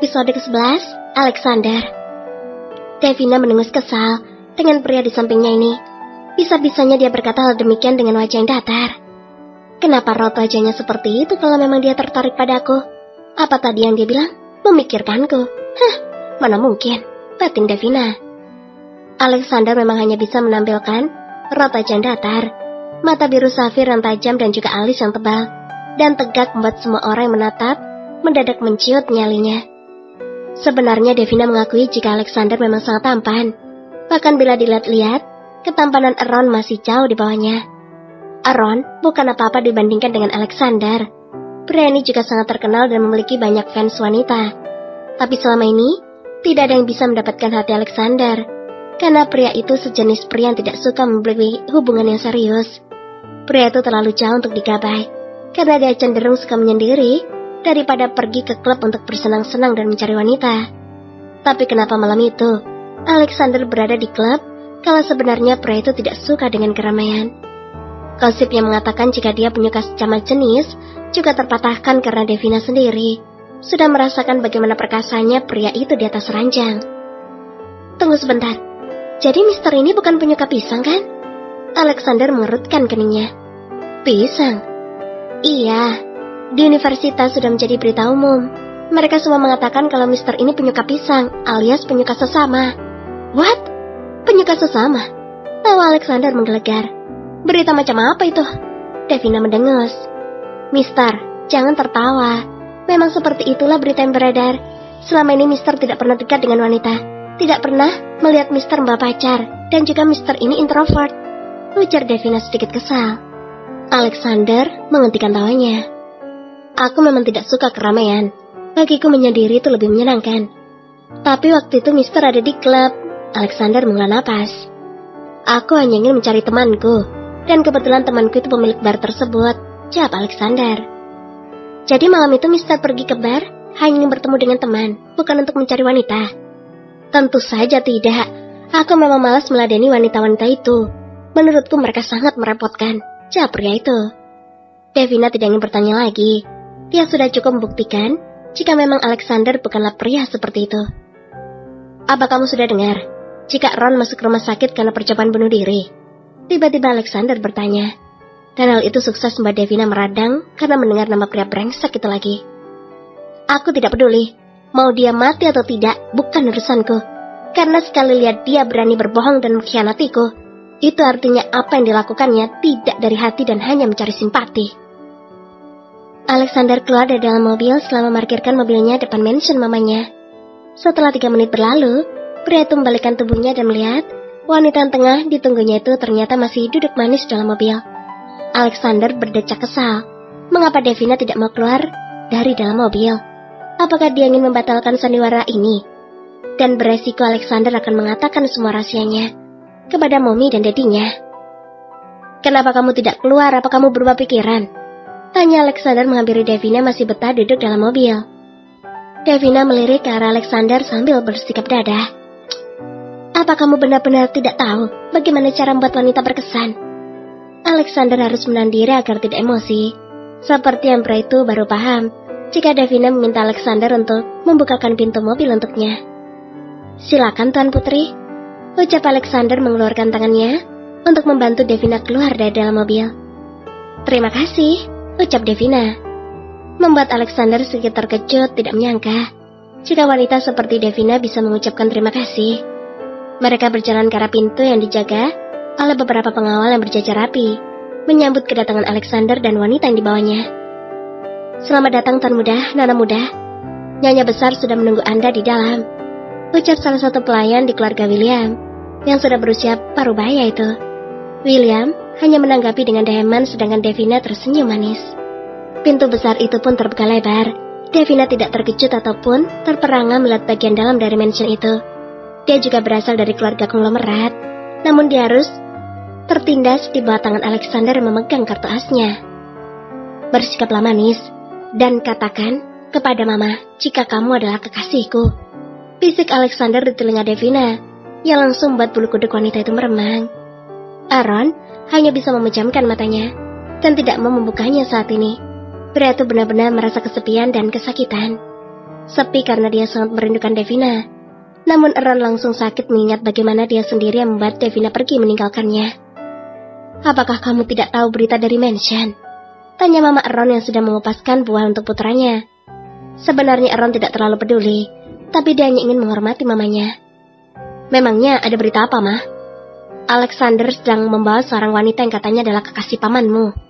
Episode ke-11, Alexander. Devina mendengus kesal dengan pria di sampingnya ini. Bisa-bisanya dia berkata hal demikian dengan wajah yang datar. Kenapa raut wajahnya seperti itu kalau memang dia tertarik padaku? Apa tadi yang dia bilang? Memikirkanku. Mana mungkin, batin Devina. Alexander memang hanya bisa menampilkan raut wajah yang datar, mata biru safir yang tajam dan juga alis yang tebal dan tegak membuat semua orang yang menatap mendadak menciut nyalinya. Sebenarnya Devina mengakui jika Alexander memang sangat tampan. Bahkan bila dilihat-lihat, ketampanan Aaron masih jauh di bawahnya. Aaron bukan apa-apa dibandingkan dengan Alexander. Pria ini juga sangat terkenal dan memiliki banyak fans wanita. Tapi selama ini, tidak ada yang bisa mendapatkan hati Alexander. Karena pria itu sejenis pria yang tidak suka memiliki hubungan yang serius. Pria itu terlalu jauh untuk digapai. Karena dia cenderung suka menyendiri daripada pergi ke klub untuk bersenang-senang dan mencari wanita. Tapi kenapa malam itu Alexander berada di klub kalau sebenarnya pria itu tidak suka dengan keramaian? Gosip yang mengatakan jika dia penyuka secama jenis juga terpatahkan karena Devina sendiri sudah merasakan bagaimana perkasanya pria itu di atas ranjang. Tunggu sebentar, jadi Mister ini bukan penyuka pisang kan? Alexander mengerutkan keningnya. Pisang? Iya. Di universitas sudah menjadi berita umum. Mereka semua mengatakan kalau Mister ini penyuka pisang, alias penyuka sesama. What? Penyuka sesama? Tawa Alexander menggelegar. Berita macam apa itu? Devina mendengus. Mister, jangan tertawa. Memang seperti itulah berita yang beredar. Selama ini Mister tidak pernah dekat dengan wanita. Tidak pernah melihat Mister membawa pacar. Dan juga Mister ini introvert. Ujar Devina sedikit kesal. Alexander menghentikan tawanya. Aku memang tidak suka keramaian. Bagiku menyendiri itu lebih menyenangkan. Tapi waktu itu Mister ada di klub. Alexander menghela napas. Aku hanya ingin mencari temanku. Dan kebetulan temanku itu pemilik bar tersebut. Jawab Alexander. Jadi malam itu Mister pergi ke bar hanya ingin bertemu dengan teman, bukan untuk mencari wanita. Tentu saja tidak. Aku memang malas meladeni wanita-wanita itu. Menurutku mereka sangat merepotkan. Jawab pria itu. Devina tidak ingin bertanya lagi. Dia sudah cukup membuktikan jika memang Alexander bukanlah pria seperti itu. Apa kamu sudah dengar jika Ron masuk rumah sakit karena percobaan bunuh diri? Tiba-tiba Alexander bertanya. Dan hal itu sukses membuat Devina meradang karena mendengar nama pria brengsek itu lagi. Aku tidak peduli, mau dia mati atau tidak, bukan urusanku. Karena sekali lihat dia berani berbohong dan mengkhianatiku, itu artinya apa yang dilakukannya tidak dari hati dan hanya mencari simpati. Alexander keluar dari dalam mobil setelah memarkirkan mobilnya depan mansion mamanya. Setelah 3 menit berlalu, pria itu membalikkan tubuhnya dan melihat wanita yang tengah ditunggunya itu ternyata masih duduk manis dalam mobil. Alexander berdecak kesal. Mengapa Devina tidak mau keluar dari dalam mobil? Apakah dia ingin membatalkan sandiwara ini? Dan beresiko Alexander akan mengatakan semua rahasianya kepada Mommy dan Dedinya. Kenapa kamu tidak keluar? Apa kamu berubah pikiran? Tanya Alexander menghampiri Devina masih betah duduk dalam mobil. Devina melirik ke arah Alexander sambil bersikap dadah. Apa kamu benar-benar tidak tahu bagaimana cara membuat wanita berkesan? Alexander harus menahan diri agar tidak emosi. Seperti yang pria itu baru paham jika Devina meminta Alexander untuk membukakan pintu mobil untuknya. Silakan Tuan Putri, ucap Alexander mengeluarkan tangannya untuk membantu Devina keluar dari dalam mobil. Terima kasih, ucap Devina. Membuat Alexander sedikit terkejut, tidak menyangka jika wanita seperti Devina bisa mengucapkan terima kasih. Mereka berjalan ke arah pintu yang dijaga oleh beberapa pengawal yang berjajar rapi, menyambut kedatangan Alexander dan wanita yang dibawanya. Selamat datang Tuan Muda, Nona Muda. Nyonya besar sudah menunggu Anda di dalam, ucap salah satu pelayan di keluarga William yang sudah berusia parubaya itu. William hanya menanggapi dengan deheman sedangkan Devina tersenyum manis. Pintu besar itu pun terbuka lebar. Devina tidak terkejut ataupun terperangah melihat bagian dalam dari mansion itu. Dia juga berasal dari keluarga konglomerat, namun dia harus tertindas di bawah tangan Alexander yang memegang kartu asnya. Bersikaplah manis dan katakan kepada Mama jika kamu adalah kekasihku, bisik Alexander di telinga Devina, yang langsung membuat bulu kuduk wanita itu meremang. Aaron hanya bisa memejamkan matanya dan tidak mau membukanya saat ini. Pria itu benar-benar merasa kesepian dan kesakitan. Sepi karena dia sangat merindukan Devina. Namun Ron langsung sakit mengingat bagaimana dia sendiri yang membuat Devina pergi meninggalkannya. "Apakah kamu tidak tahu berita dari Mansion?" tanya Mama Ron yang sedang mengupaskan buah untuk putranya. Sebenarnya Ron tidak terlalu peduli, tapi dia hanya ingin menghormati mamanya. "Memangnya ada berita apa, Ma?" "Alexander sedang membawa seorang wanita yang katanya adalah kekasih pamanmu."